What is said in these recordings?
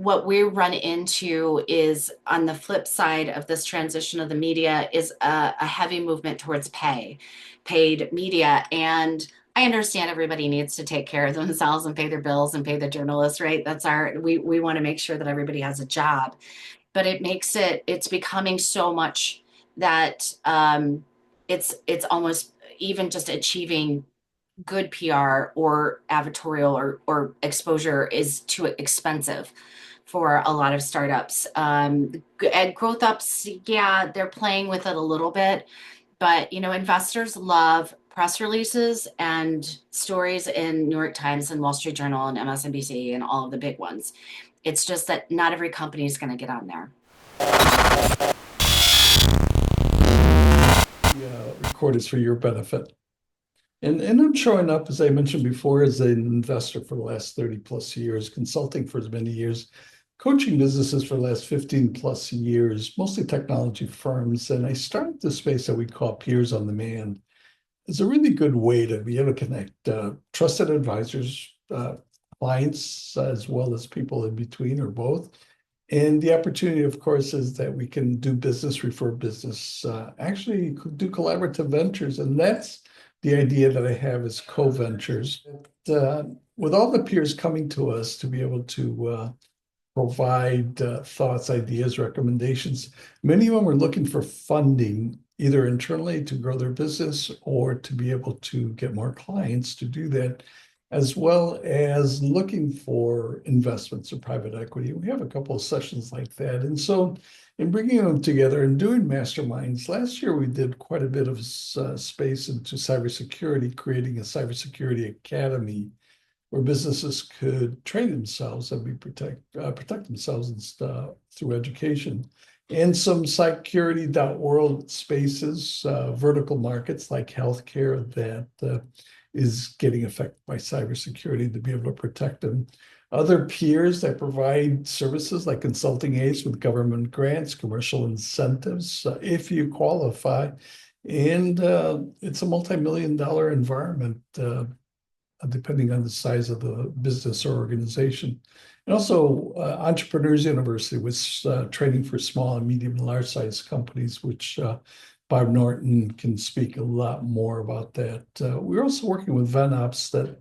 what we run into is on the flip side of this transition of the media is a heavy movement towards paid media. And I understand everybody needs to take care of themselves and pay their bills and pay the journalists, right? We want to make sure that everybody has a job, but it's becoming so much that it's almost even just achieving good PR or advertorial or exposure is too expensive for a lot of startups. And growth ups, yeah, they're playing with it a little bit, but investors love press releases and stories in New York Times and Wall Street Journal and MSNBC and all of the big ones. It's just that not every company is going to get on there. The record is for your benefit. And I'm showing up, as I mentioned before, as an investor for the last 30 plus years, consulting for as many years, coaching businesses for the last 15 plus years, mostly technology firms. And I started this space that we call peers on demand. It's a really good way to be able to connect trusted advisors, clients, as well as people in between or both. And the opportunity, of course, is that we can do business, refer business, actually do collaborative ventures. And that's the idea that I have is CoVentures. With all the peers coming to us to be able to provide thoughts, ideas, recommendations, many of them are looking for funding, either internally to grow their business or to be able to get more clients to do that, as well as looking for investments or private equity. We have a couple of sessions like that. And so in bringing them together and doing masterminds, last year we did quite a bit of space into cybersecurity, creating a cybersecurity academy where businesses could train themselves and protect themselves and through education. And some security.world spaces, vertical markets like healthcare that is getting affected by cybersecurity to be able to protect them. Other peers that provide services like consulting aids with government grants, commercial incentives, if you qualify. And it's a multi-million-dollar environment, depending on the size of the business or organization. And also Entrepreneurs University was training for small and medium and large size companies, which Bob Norton can speak a lot more about that. We're also working with VenOps that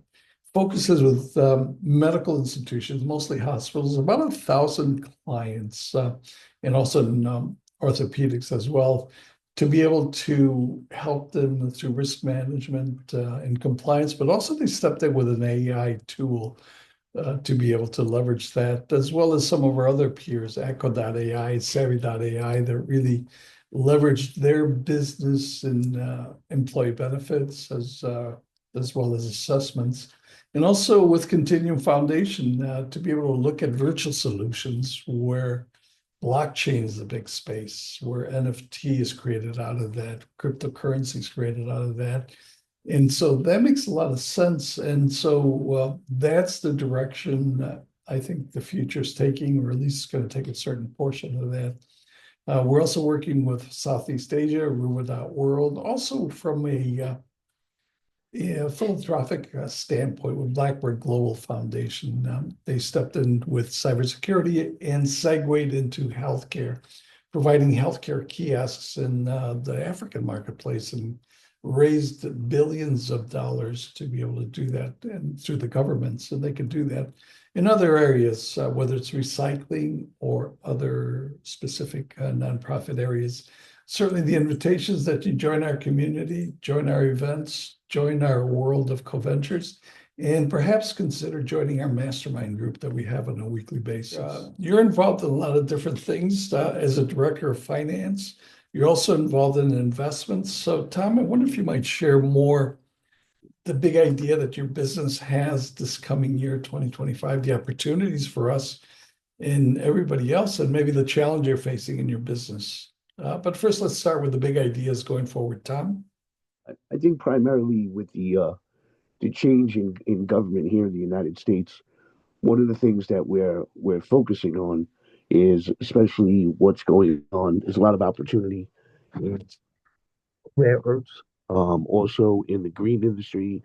focuses with medical institutions, mostly hospitals, about 1,000 clients, and also in orthopedics as well, to be able to help them through risk management and compliance, but also they stepped in with an AI tool to be able to leverage that, as well as some of our other peers, Echo.ai, Savvy.ai, that really leveraged their business and employee benefits as well as assessments. And also with Continuum Foundation to be able to look at virtual solutions where blockchain is a big space, where NFT is created out of that, cryptocurrency is created out of that. And so that makes a lot of sense. And so that's the direction that I think the future is taking, or at least it's going to take a certain portion of that. We're also working with Southeast Asia, Rumor.world, also from a philanthropic standpoint with Blackbird Global Foundation. They stepped in with cybersecurity and segued into healthcare, providing healthcare kiosks in the African marketplace, and raised billions of dollars to be able to do that, and through the government, so they can do that in other areas, whether it's recycling or other specific nonprofit areas. Certainly the invitations that you join our community, join our events, join our world of CoVentures, and perhaps consider joining our mastermind group that we have on a weekly basis. You're involved in a lot of different things as a director of finance. You're also involved in investments. So Tom, I wonder if you might share more the big idea that your business has this coming year, 2025, the opportunities for us and everybody else, and maybe the challenge you're facing in your business. But first, let's start with the big ideas going forward. Tom? I think primarily with the change in government here in the United States, one of the things that we're focusing on is, especially what's going on, there's a lot of opportunity in rare earths, also in the green industry,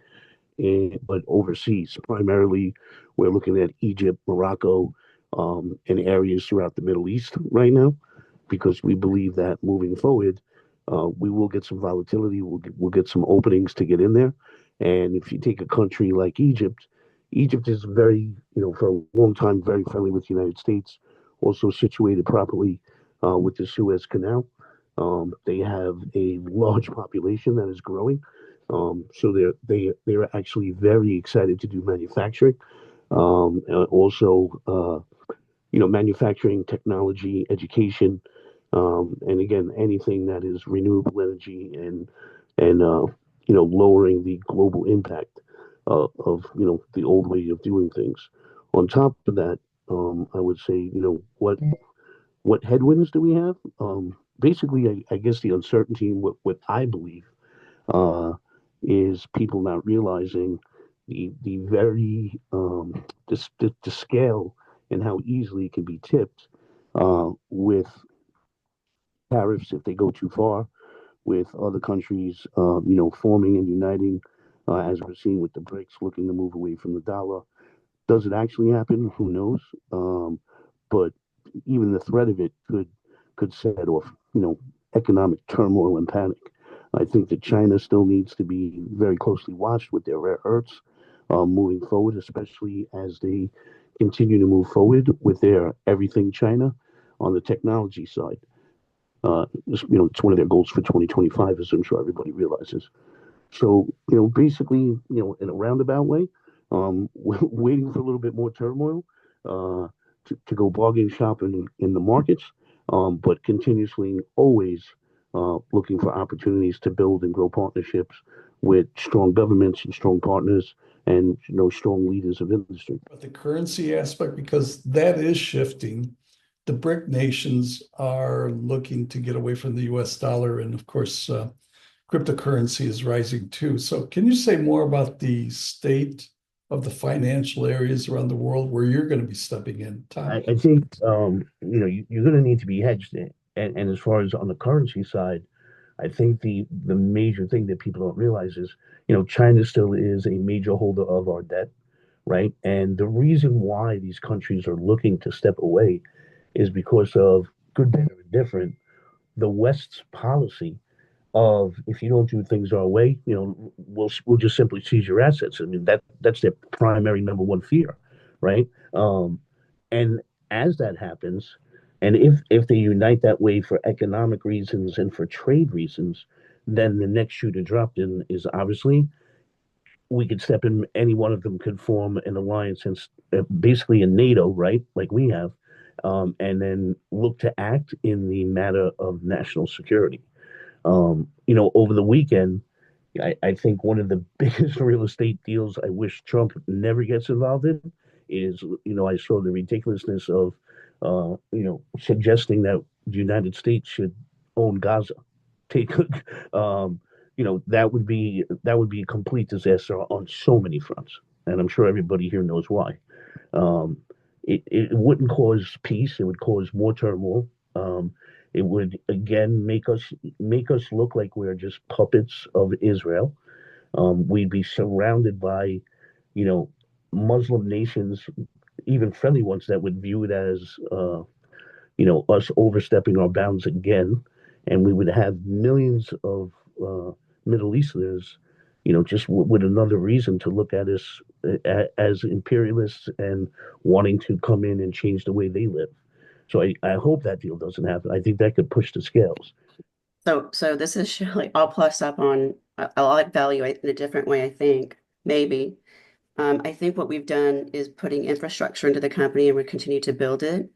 but overseas. Primarily, we're looking at Egypt, Morocco, in areas throughout the Middle East right now, because we believe that moving forward, we will get some volatility. We'll get some openings to get in there. And if you take a country like Egypt, Egypt is very, for a long time, very friendly with the United States, also situated properly with the Suez Canal. They have a large population that is growing. So they're actually very excited to do manufacturing. Also, manufacturing, technology, education, and again, anything that is renewable energy and lowering the global impact of the old way of doing things. On top of that, I would say, what headwinds do we have? Basically, I guess the uncertainty, what I believe, uh, is people not realizing the very the scale and how easily it can be tipped with tariffs if they go too far, with other countries, forming and uniting, as we're seeing with the BRICS looking to move away from the dollar. Does it actually happen? Who knows? But even the threat of it could set off, economic turmoil and panic. I think that China still needs to be very closely watched with their rare earths moving forward, especially as they continue to move forward with their everything China on the technology side. It's one of their goals for 2025, as I'm sure everybody realizes. So, basically, in a roundabout way, waiting for a little bit more turmoil to go bargain shopping in the markets, but continuously always looking for opportunities to build and grow partnerships with strong governments and strong partners and strong leaders of industry. But the currency aspect, because that is shifting. The BRIC nations are looking to get away from the US dollar. And of course, cryptocurrency is rising too. So, can you say more about the state of the financial areas around the world where you're going to be stepping in, Tom? I think you're going to need to be hedged in. And as far as on the currency side, I think the major thing that people don't realize is, China still is a major holder of our debt, right? And the reason why these countries are looking to step away is because of good, better, and different. The West's policy of if you don't do things our way, we'll just simply seize your assets. I mean that's their primary number one fear, right? And as that happens, and if they unite that way for economic reasons and for trade reasons, then the next shoe to drop in is obviously we could step in. Any one of them could form an alliance and basically a NATO, right? Like we have, and then look to act in the matter of national security. Over the weekend, I think one of the biggest real estate deals I wish Trump never gets involved in is, I saw the ridiculousness of, suggesting that the United States should own Gaza. Take, that would be a complete disaster on so many fronts, and I'm sure everybody here knows why. Um, it wouldn't cause peace; it would cause more turmoil. It would again make us look like we're just puppets of Israel. We'd be surrounded by, you know, Muslim nations, even friendly ones that would view it as, us overstepping our bounds again, and we would have millions of Middle Easterners, just with another reason to look at us as imperialists and wanting to come in and change the way they live. So I hope that deal doesn't happen. I think that could push the scales. So this is Shelley. I'll plus up on, I'll evaluate in a different way, I think, maybe. I think what we've done is putting infrastructure into the company and we continue to build it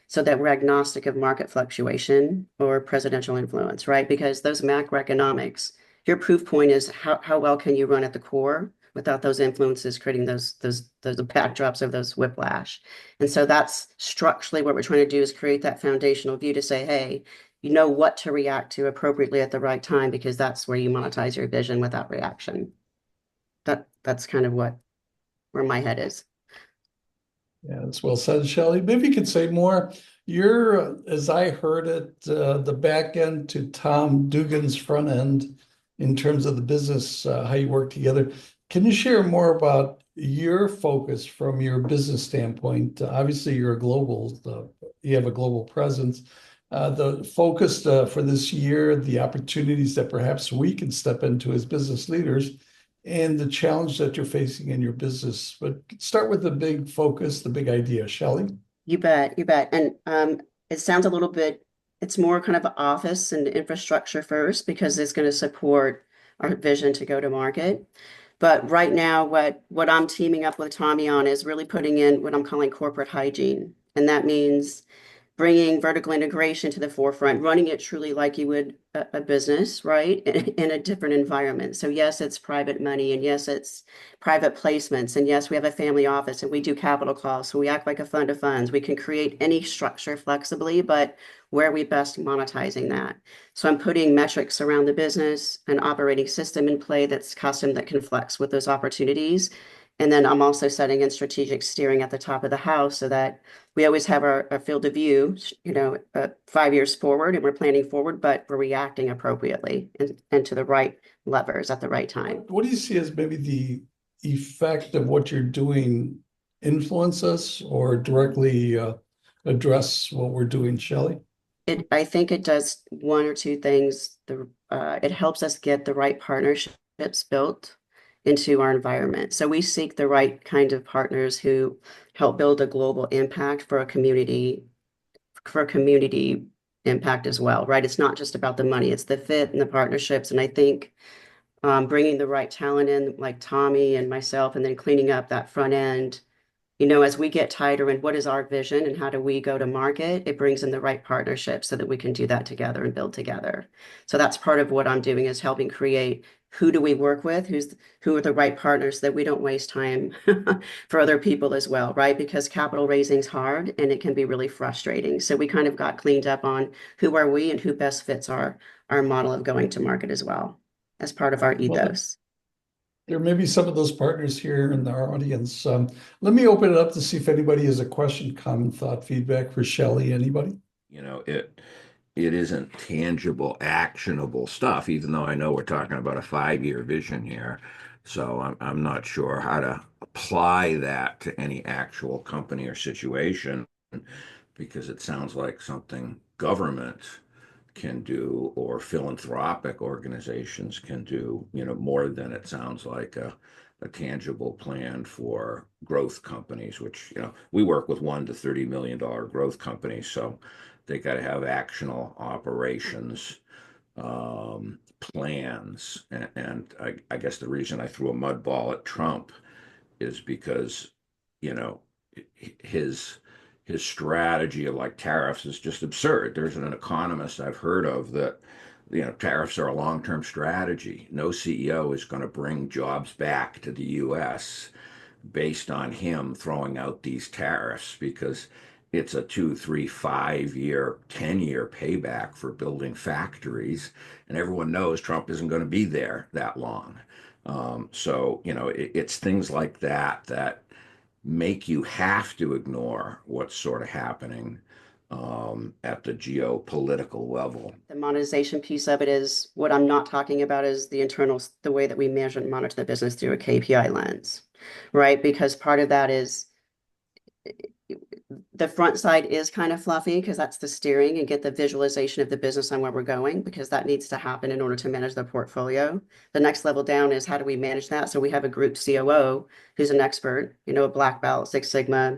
so that we're agnostic of market fluctuation or presidential influence, right? Because those macroeconomics, your proof point is how well can you run at the core without those influences creating those backdrops of those whiplash. And so that's structurally what we're trying to do is create that foundational view to say, hey, you know what to react to appropriately at the right time because that's where you monetize your vision without reaction. That's kind of where my head is. Yeah, that's well said, Shelley. Maybe you could say more. You're, as I heard it, the back end to Tom Dugan's front end in terms of the business, how you work together. Can you share more about your focus from your business standpoint? Obviously, you're a global, you have a global presence. The focus for this year, the opportunities that perhaps we can step into as business leaders, and the challenge that you're facing in your business. But start with the big focus, the big idea, Shelley. You bet, you bet. And it sounds a little bit, it's more kind of office and infrastructure first because it's going to support our vision to go to market. But right now, what I'm teaming up with Tommy on is really putting in what I'm calling corporate hygiene. And that means bringing vertical integration to the forefront, running it truly like you would a business, right? In a different environment. So yes, it's private money, and yes, it's private placements, and yes, we have a family office, and we do capital calls, so we act like a fund of funds. We can create any structure flexibly, but where are we best monetizing that? So I'm putting metrics around the business, an operating system in play that's custom that can flex with those opportunities. And then I'm also setting in strategic steering at the top of the house so that we always have our field of view, 5 years forward, and we're planning forward, but we're reacting appropriately and to the right levers at the right time. What do you see as maybe the effect of what you're doing influence us or directly address what we're doing, Shelley? I think it does one or two things. It helps us get the right partnerships built into our environment. So we seek the right kind of partners who help build a global impact for community impact as well, right? It's not just about the money, it's the fit and the partnerships. And I think bringing the right talent in, like Tommy and myself, and then cleaning up that front end, as we get tighter in what is our vision and how do we go to market, it brings in the right partnerships so that we can do that together and build together. So that's part of what I'm doing is helping create who do we work with, who are the right partners so that we don't waste time for other people as well, right? Because capital raising's hard and it can be really frustrating. So we kind of got cleaned up on who are we and who best fits our model of going to market as well as part of our Well, ethos. there may be some of those partners here in our audience. Let me open it up to see if anybody has a question, comment, thought, feedback for Shelley. Anybody? It isn't tangible, actionable stuff, even though I know we're talking about a 5-year vision here. So I'm not sure how to apply that to any actual company or situation because it sounds like something government can do or philanthropic organizations can do, more than it sounds like a tangible plan for growth companies, which, we work with $1 to $30 million growth companies. So they got to have actionable operations plans. And I guess the reason I threw a mud ball at Trump is because, you know, his his strategy of like tariffs is just absurd. There's an economist I've heard of that, tariffs are a long-term strategy. No CEO is going to bring jobs back to the US based on him throwing out these tariffs because it's a 2, 3, 5 year, 10-year payback for building factories. And everyone knows Trump isn't going to be there that long. It's things like that that make you have to ignore what's sort of happening at the geopolitical level. The monetization piece of it is what I'm not talking about is the way that we measure and monitor the business through a KPI lens, right? Because part of that is the front side is kind of fluffy because that's the steering and get the visualization of the business on where we're going because that needs to happen in order to manage the portfolio. The next level down is how do we manage that? So we have a group COO who's an expert, a black belt, Six Sigma,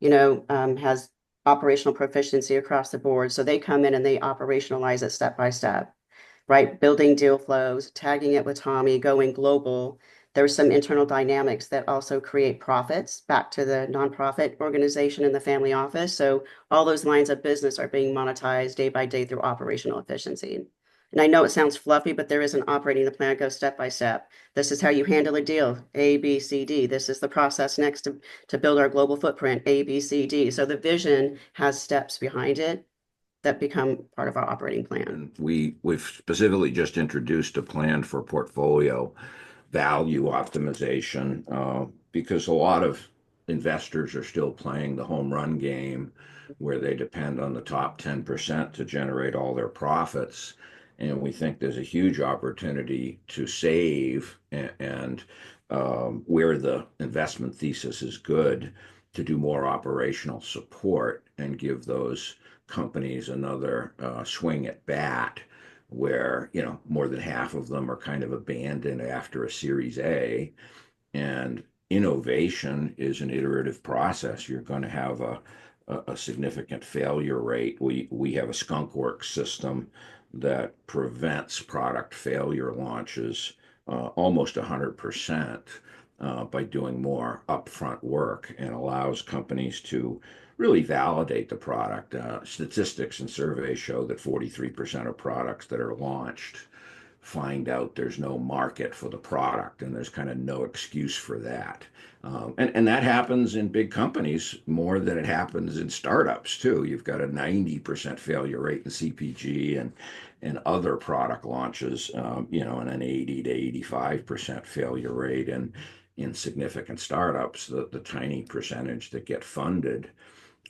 has operational proficiency across the board. So they come in and they operationalize it step by step, right? Building deal flows, tagging it with Tommy, going global. There's some internal dynamics that also create profits back to the nonprofit organization and the family office. So all those lines of business are being monetized day by day through operational efficiency. And I know it sounds fluffy, but there is an operating the plan that goes step by step. This is how you handle a deal, A, B, C, D. This is the process next to build our global footprint, A, B, C, D. So the vision has steps behind it that become part of our operating plan. And we've specifically just introduced a plan for portfolio value optimization because a lot of investors are still playing the home run game where they depend on the top 10% to generate all their profits. And we think there's a huge opportunity to save and where the investment thesis is good, to do more operational support and give those companies another swing at bat, where more than half of them are kind of abandoned after a Series A. And innovation is an iterative process. You're going to have a significant failure rate. We have a skunk works system that prevents product failure launches almost 100% by doing more upfront work, and allows companies to really validate the product. Statistics and surveys show that 43% of products that are launched find out there's no market for the product, and there's kind of no excuse for that. And that happens in big companies more than it happens in startups too. You've got a 90% failure rate in CPG and other product launches, and an 80 to 85% failure rate in significant startups. The tiny percentage that get funded,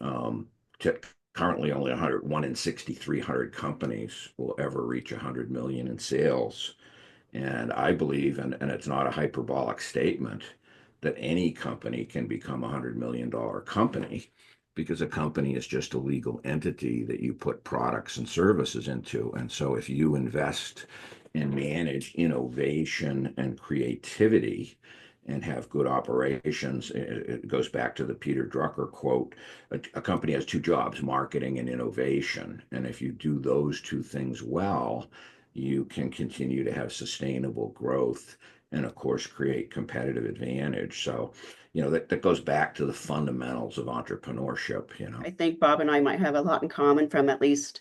to currently only 101 in 6,300 companies will ever reach 100 million in sales. And I believe, and it's not a hyperbolic statement, that any company can become $100 million company, because a company is just a legal entity that you put products and services into. And so if you invest and manage innovation and creativity and have good operations, it goes back to the Peter Drucker quote: a company has two jobs, marketing and innovation. And if you do those two things well, you can continue to have sustainable growth and, of course, create competitive advantage. So, that goes back to the fundamentals of entrepreneurship. I think Bob and I might have a lot in common from, at least,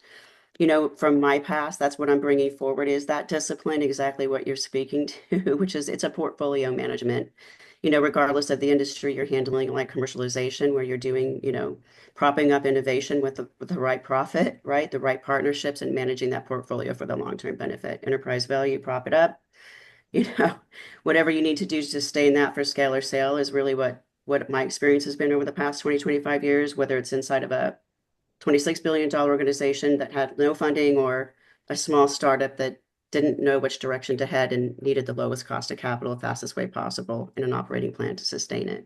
from my past. That's what I'm bringing forward, is that discipline, exactly what you're speaking to, which is, it's a portfolio management, regardless of the industry you're handling, like commercialization, where you're doing, propping up innovation with the right profit, right? The right partnerships, and managing that portfolio for the long-term benefit. Enterprise value, prop it up, you know, whatever you need to do to sustain that for scale or sale is really what my experience has been over the past 25 years, whether it's inside of a $26 billion organization that had no funding, or a small startup that didn't know which direction to head and needed the lowest cost of capital, the fastest way possible, and an operating plan to sustain it.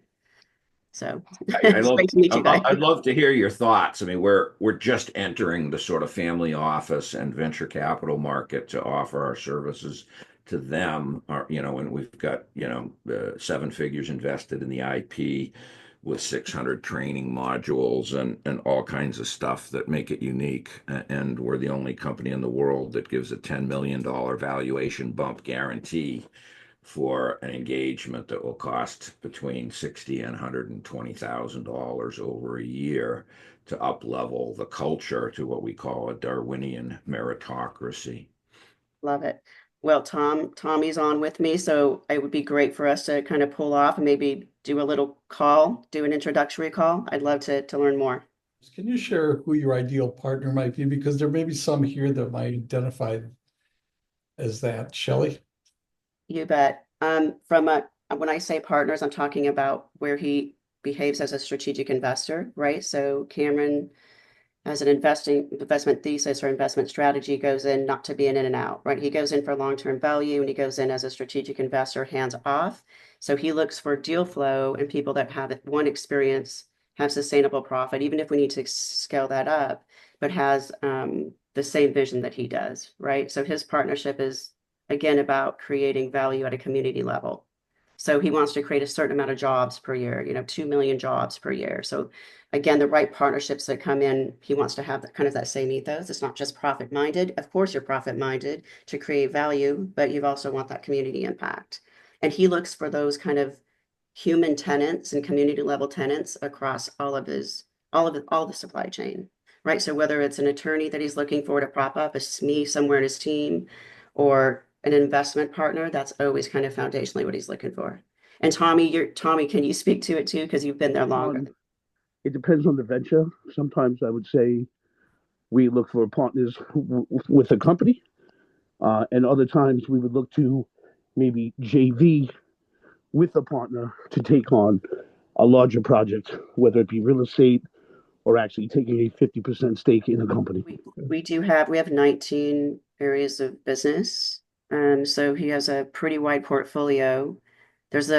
So I it's love. great to meet you guys. I'd love to hear your thoughts. I mean, we're just entering the sort of family office and venture capital market to offer our services to them. And we've got 7 figures invested in the IP, with 600 training modules and all kinds of stuff that make it unique. And we're the only company in the world that gives a $10 million valuation bump guarantee for an engagement that will cost between $60,000 and $120,000 over a year, to up level the culture to what we call a Darwinian meritocracy. Love it. Well, Tommy's on with me, so it would be great for us to kind of pull off and maybe do a little call, do an introductory call. I'd love to learn more. Can you share who your ideal partner might be? Because there may be some here that might identify as that. Shelley? You bet. When I say partners, I'm talking about where he behaves as a strategic investor, right? So Cameron, as an investment thesis or investment strategy, goes in not to be an in and out, right? He goes in for long-term value, and he goes in as a strategic investor, hands off. So he looks for deal flow and people that have one experience, have sustainable profit, even if we need to scale that up, but has the same vision that he does, right? So his partnership is, again, about creating value at a community level. So he wants to create a certain amount of jobs per year, 2 million jobs per year. So again, the right partnerships that come in, he wants to have that same ethos. It's not just profit minded. Of course, you're profit minded to create value, but you also want that community impact. And he looks for those kind of human tenants and community level tenants across all of the supply chain, right? So whether it's an attorney that he's looking for to prop up a SME somewhere in his team, or an investment partner, that's always kind of foundationally what he's looking for. And Tommy, can you speak to it too? Because you've been there longer. It depends on the venture. Sometimes I would say we look for partners with a company, and other times we would look to maybe JV with a partner to take on a larger project, whether it be real estate or actually taking a 50% stake in a company. We have 19 areas of business. So he has a pretty wide portfolio there's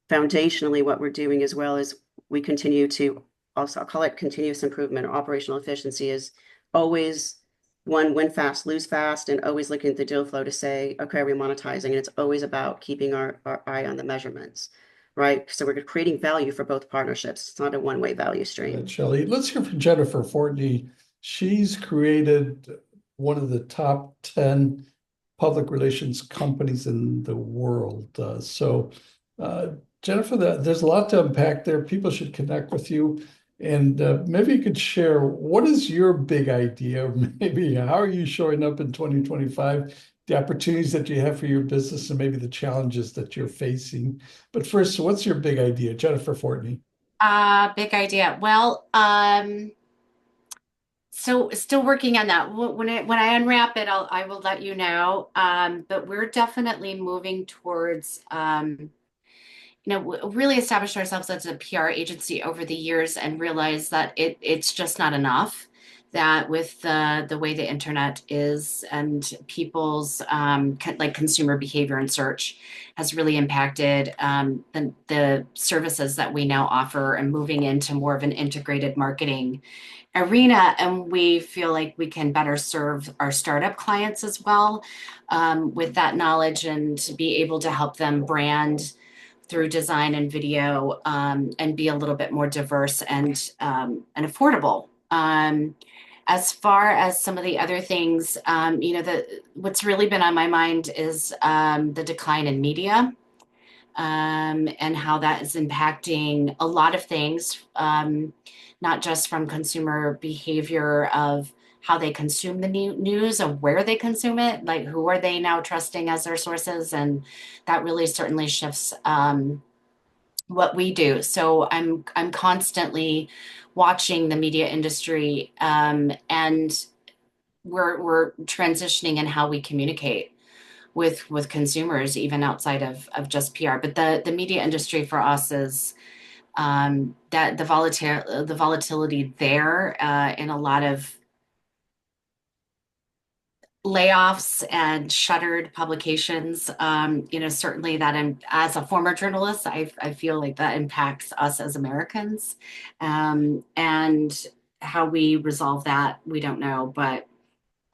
foundationally what we're doing as well is we continue to also, I'll call it continuous improvement or operational efficiency is always one, win fast, lose fast, and always looking at the deal flow to say, okay, are we monetizing? And it's always about keeping our eye on the measurements, right? So we're creating value for both partnerships. It's not a one-way value stream. Shelley. Let's hear from Jennifer Fortney. She's created one of the top 10 public relations companies in the world. Jennifer, there's a lot to unpack there. People should connect with you. And maybe you could share, what is your big idea? Maybe how are you showing up in 2025, the opportunities that you have for your business and maybe the challenges that you're facing. But first, what's your big idea, Jennifer Fortney? Big idea. Well, so still working on that. When I unwrap it, I will let you know. But we're definitely moving towards really established ourselves as a PR agency over the years and realized that it's just not enough. That with the way the internet is and people's like consumer behavior and search has really impacted the services that we now offer and moving into more of an integrated marketing arena. And we feel like we can better serve our startup clients as well with that knowledge and to be able to help them brand through design and video and be a little bit more diverse and affordable. As far as some of the other things, what's really been on my mind is the decline in media and how that is impacting a lot of things, not just from consumer behavior of how they consume the news and where they consume it, like who are they now trusting as their sources, and that really certainly shifts what we do. So I'm constantly watching the media industry, and we're transitioning in how we communicate with consumers, even outside of just PR. But the media industry for us is that the volatility there in a lot of layoffs and shuttered publications. Certainly that as a former journalist, I feel like that impacts us as Americans. And how we resolve that, we don't know. But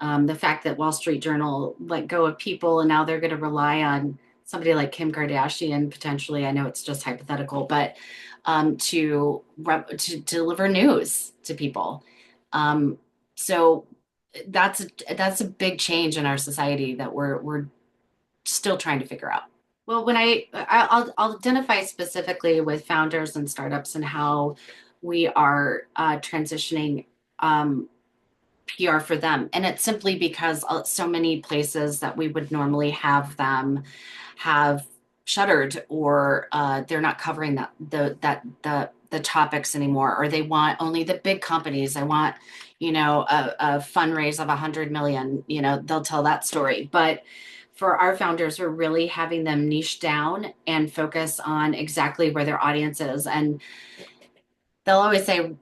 the fact that Wall Street Journal let go of people and now they're going to rely on somebody like Kim Kardashian potentially, I know it's just hypothetical, but to deliver news to people. So that's a big change in our society that we're still trying to figure out. Well, I'll identify specifically with founders and startups and how we are transitioning PR for them, and it's simply because so many places that we would normally have them have shuttered, or they're not covering the topics anymore, or they want only the big companies. They want, a fundraise of 100 million. They'll tell that story. But for our founders, we're really having them niche down and focus on exactly where their audience is. And they'll always say,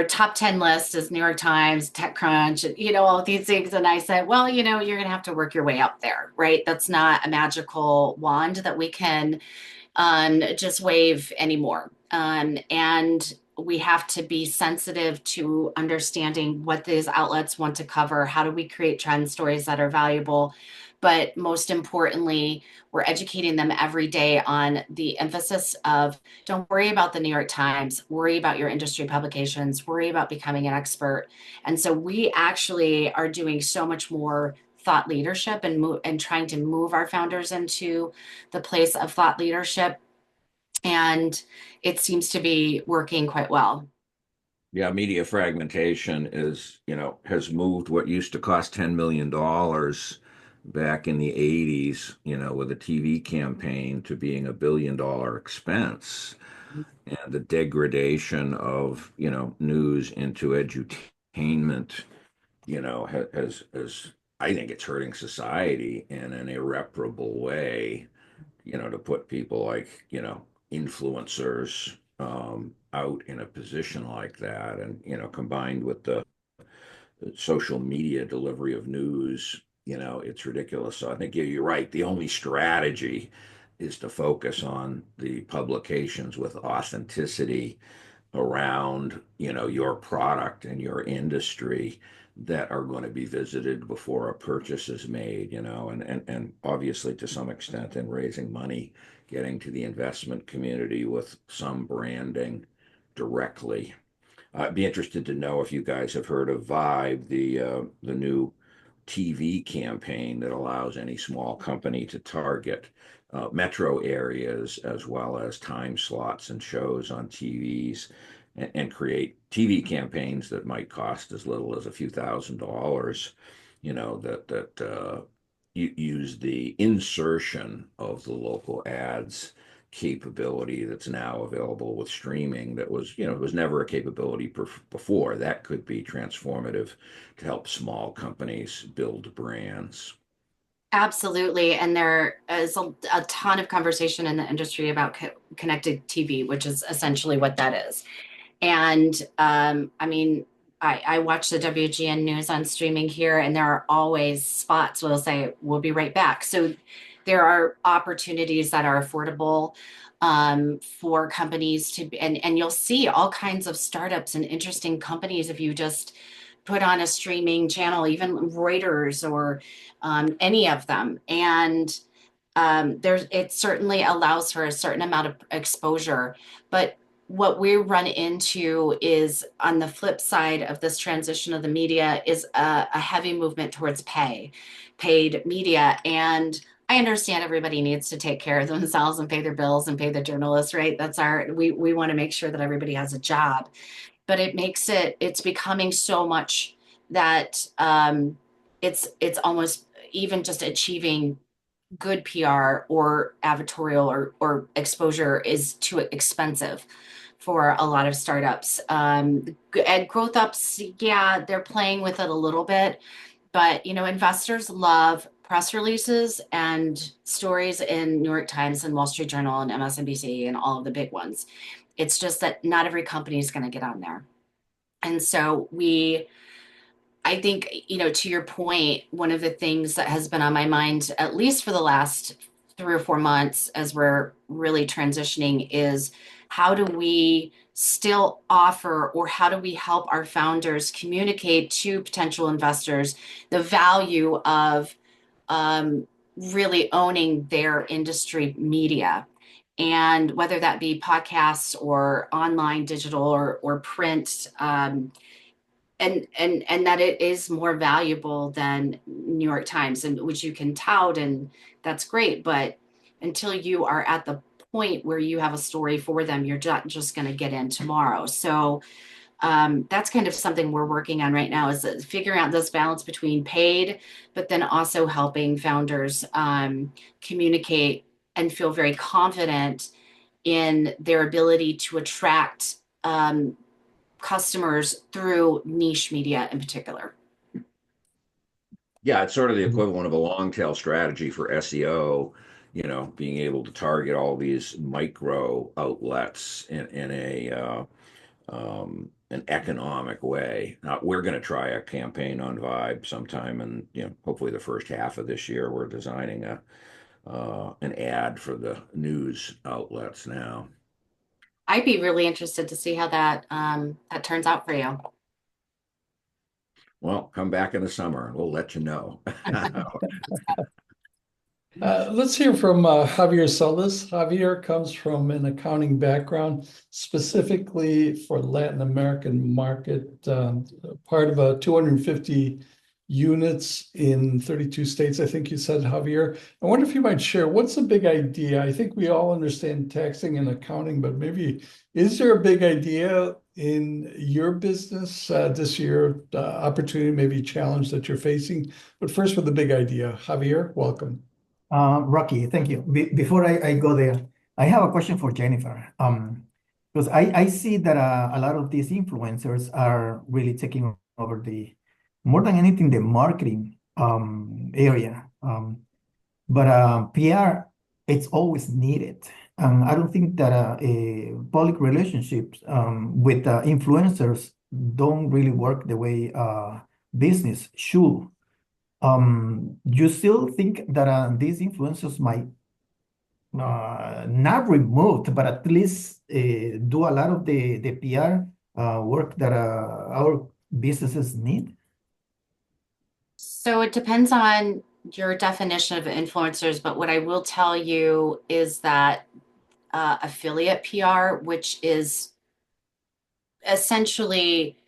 top 10 list is New York Times, TechCrunch, all of these things. And I said, well, you're going to have to work your way up there, right? That's not a magical wand that we can just wave anymore. And we have to be sensitive to understanding what these outlets want to cover. How do we create trend stories that are valuable? But most importantly, we're educating them every day on the emphasis of don't worry about the New York Times, worry about your industry publications, worry about becoming an expert. And so we actually are doing so much more thought leadership and trying to move our founders into the place of thought leadership. And it seems to be working quite well. Yeah, media fragmentation has moved what used to cost $10 million back in the 80s, with a TV campaign to being $1 billion expense. And the degradation of, news into edutainment, has, I think it's hurting society in an irreparable way, to put people like, influencers out in a position like that. And, combined with the social media delivery of news, it's ridiculous. So I think you're right. The only strategy is to focus on the publications with authenticity around, your product and your industry that are going to be visited before a purchase is made, and obviously to some extent in raising money, getting to the investment community with some branding directly. I'd be interested to know if you guys have heard of Vibe, the new TV campaign that allows any small company to target metro areas as well as time slots and shows on TVs, and create TV campaigns that might cost as little as a few $1,000s, that use the insertion of the local ads capability that's now available with streaming that was, it was never a capability before. That could be transformative to help small companies build brands. Absolutely. And there is a ton of conversation in the industry about connected TV, which is essentially what that is. And I mean, I watch the WGN news on streaming here, and there are always spots where they'll say, we'll be right back. So there are opportunities that are affordable for companies to, and you'll see all kinds of startups and interesting companies if you just put on a streaming channel, even Reuters or any of them. And it certainly allows for a certain amount of exposure. But what we run into is on the flip side of this transition of the media is a heavy movement towards paid media. And I understand everybody needs to take care of themselves and pay their bills and pay the journalists, right? We want to make sure that everybody has a job, but it's becoming so much that it's almost even just achieving good PR or advertorial or exposure is too expensive for a lot of startups. And growth ups, yeah, they're playing with it a little bit, but investors love press releases and stories in New York Times and Wall Street Journal and MSNBC and all of the big ones. It's just that not every company is going to get on there. And so I think, to your point, one of the things that has been on my mind, at least for the last 3 or 4 months, as we're really transitioning, is how do we still offer, or how do we help our founders communicate to potential investors the value of really owning their industry media? And whether that be podcasts or online, digital, or print, and that it is more valuable than New York Times, and which you can tout, and that's great. But until you are at the point where you have a story for them, you're not just going to get in tomorrow. So that's kind of something we're working on right now, is figuring out this balance between paid, but then also helping founders communicate and feel very confident in their ability to attract customers through niche media in particular. Yeah, it's sort of the equivalent of a long tail strategy for SEO, being able to target all these micro outlets in an economic way. Now, we're going to try a campaign on Vibe sometime, and hopefully the first half of this year. We're designing an ad for the news outlets now. I'd be really interested to see how that turns out for you. Well, come back in the summer and we'll let you know. Let's hear from Javier Solis. Javier comes from an accounting background, specifically for Latin American market, part of a 250 units in 32 states, I think you said, Javier. I wonder if you might share, what's the big idea? I think we all understand taxing and accounting, but maybe is there a big idea in your business this year, opportunity, maybe challenge that you're facing? But first with the big idea. Javier, welcome. Rocky, thank you. Before I go there, I have a question for Jennifer. Because I see that a lot of these influencers are really taking over more than anything, the marketing area. But PR, it's always needed. I don't think that public relationships with influencers don't really work the way business should. You still think that these influencers might not removed, but at least do a lot of the PR work that our businesses need? So it depends on your definition of influencers, but what I will tell you is that affiliate PR, which is essentially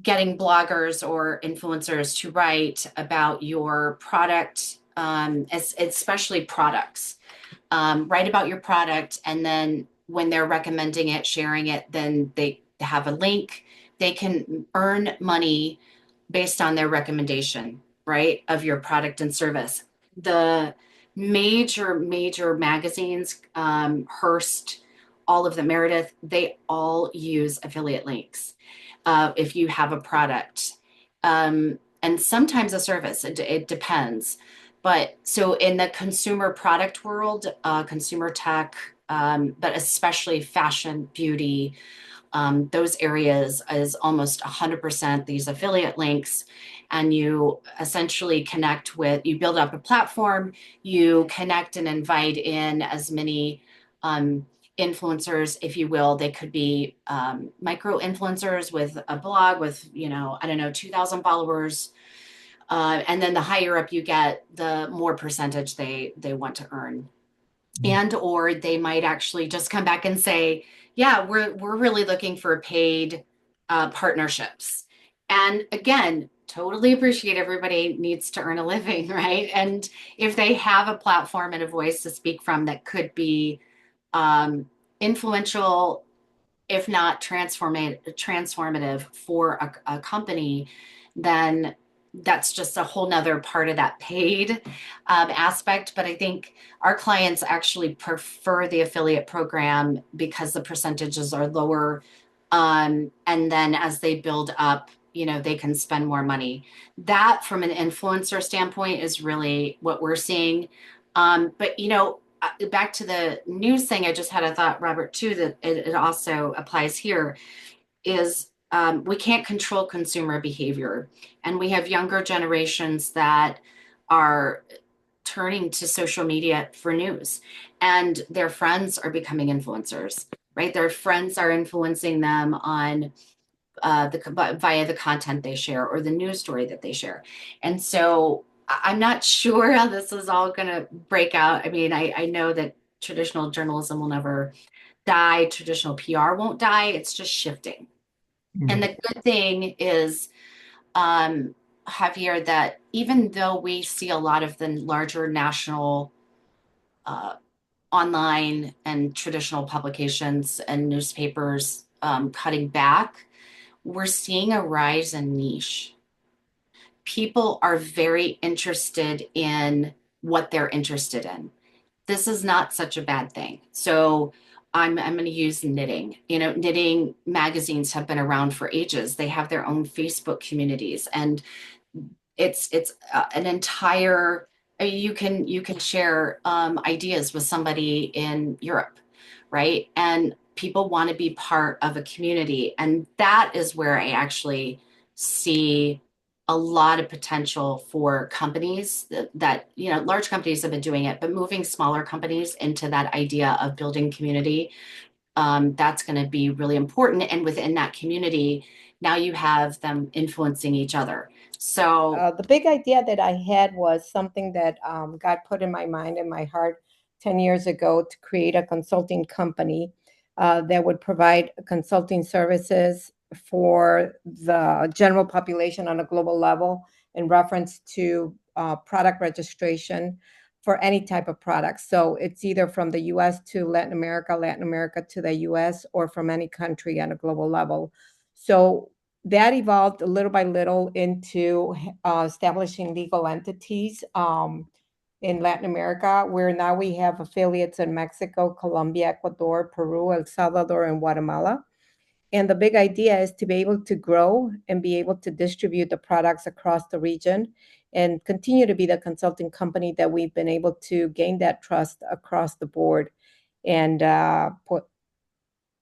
getting bloggers or influencers to write about your product, especially products. Write about your product, and then when they're recommending it, sharing it, then they have a link. They can earn money based on their recommendation, right, of your product and service. The major magazines, Hearst, all of the Meredith, they all use affiliate links if you have a product. And sometimes a service, it depends. But so in the consumer product world, consumer tech, but especially fashion, beauty, those areas is almost 100% these affiliate links. And you essentially connect with, you build up a platform, you connect and invite in as many influencers, if you will. They could be micro influencers with a blog with, I don't know, 2,000 followers. And then the higher up you get, the more percentage they want to earn. And or they might actually just come back and say, yeah, we're really looking for paid partnerships. And again, totally appreciate everybody needs to earn a living, right? And if they have a platform and a voice to speak from that could be influential, if not transformative for a company, then that's just a whole nother part of that paid aspect. But I think our clients actually prefer the affiliate program because the percentages are lower. And then as they build up, they can spend more money. That from an influencer standpoint is really what we're seeing. But back to the news thing, I just had a thought, Robert, too, that it also applies here, is we can't control consumer behavior. And we have younger generations that are turning to social media for news, and their friends are becoming influencers, right? Their friends are influencing them on via the content they share or the news story that they share. And so I'm not sure how this is all going to break out. I mean, I know that traditional journalism will never die, traditional PR won't die, it's just shifting. And the good thing is, Javier, that even though we see a lot of the larger national online and traditional publications and newspapers cutting back, we're seeing a rise in niche. People are very interested in what they're interested in. This is not such a bad thing. So I'm going to use knitting. Knitting magazines have been around for ages. They have their own Facebook communities, and it's an entire. You can share ideas with somebody in Europe, right? And people want to be part of a community, and that is where I actually see a lot of potential for companies that large companies have been doing it, but moving smaller companies into that idea of building community, that's going to be really important. And within that community, now you have them influencing each other. So The big idea that I had was something that God put in my mind and my heart 10 years ago, to create a consulting company that would provide consulting services for the general population on a global level in reference to product registration for any type of product. So it's either from the US to Latin America to the US, or from any country on a global level. So that evolved a little by little into establishing legal entities in Latin America, where now we have affiliates in Mexico, Colombia, Ecuador, Peru, El Salvador, and Guatemala. And the big idea is to be able to grow and be able to distribute the products across the region and continue to be the consulting company that we've been able to gain that trust across the board, and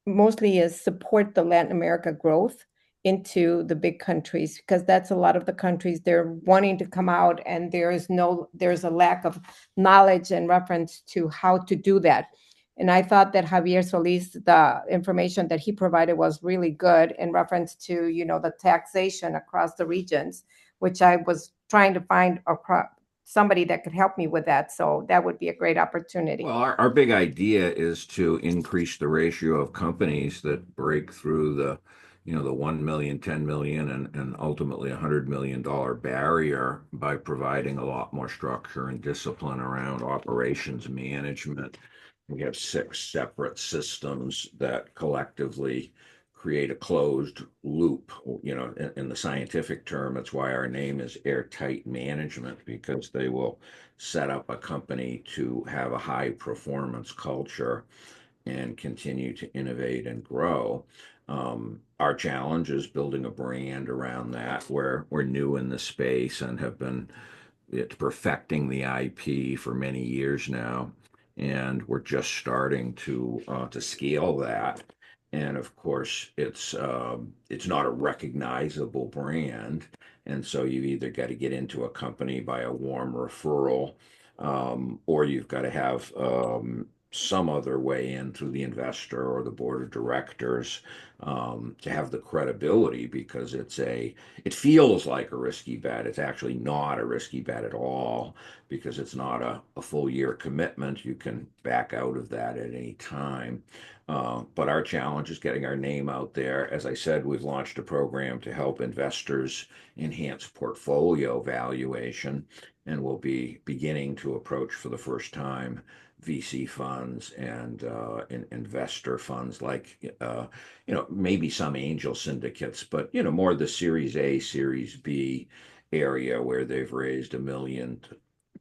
mostly is support the Latin America growth into the big countries, because that's a lot of the countries they're wanting to come out, and there's a lack of knowledge and reference to how to do that. And I thought that Javier Solis, the information that he provided was really good in reference to, the taxation across the regions, which I was trying to find somebody that could help me with that. So that would be a great opportunity. Well, our big idea is to increase the ratio of companies that break through the 1 million, 10 million, and ultimately $100 million barrier by providing a lot more structure and discipline around operations management. We have 6 separate systems that collectively create a closed loop. In the scientific term, that's why our name is airtight management, because they will set up a company to have a high performance culture and continue to innovate and grow. Our challenge is building a brand around that, where we're new in the space and have been perfecting the IP for many years now, and we're just starting to scale that. And of course, it's not a recognizable brand, and so you've either got to get into a company by a warm referral, or you've got to have some other way in through the investor or the board of directors, to have the credibility, because it feels like a risky bet. It's actually not a risky bet at all, because it's not a full year commitment. You can back out of that at any time. But our challenge is getting our name out there. As I said, we've launched a program to help investors enhance portfolio valuation, and we'll be beginning to approach for the first time VC funds and investor funds, like maybe some angel syndicates, but more the Series A, Series B area, where they've raised $1 million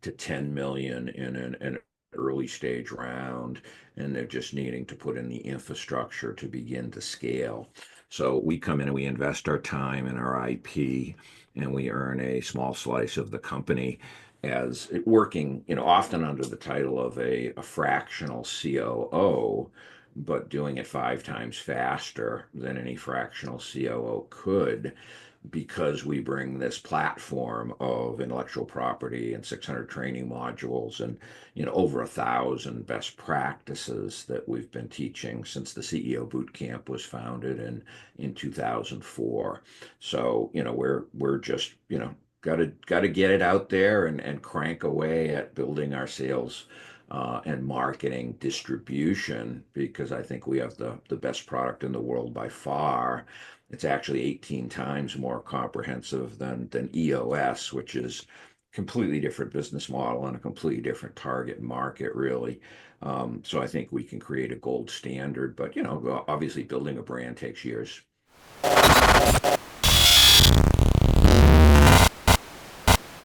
to 10 million in an early stage round, and they're just needing to put in the infrastructure to begin to scale. So we come in and we invest our time and our IP, and we earn a small slice of the company, as it working, often under the title of a fractional COO, but doing it 5 times faster than any fractional COO could, because we bring this platform of intellectual property and 600 training modules and over 1,000 best practices that we've been teaching since the CEO Boot Camp was founded in 2004. So we're just got to get it out there and crank away at building our sales and marketing distribution, because I think we have the best product in the world by far. It's actually 18 times more comprehensive than EOS, which is completely different business model and a completely different target market, really. So I think we can create a gold standard, but obviously building a brand takes years.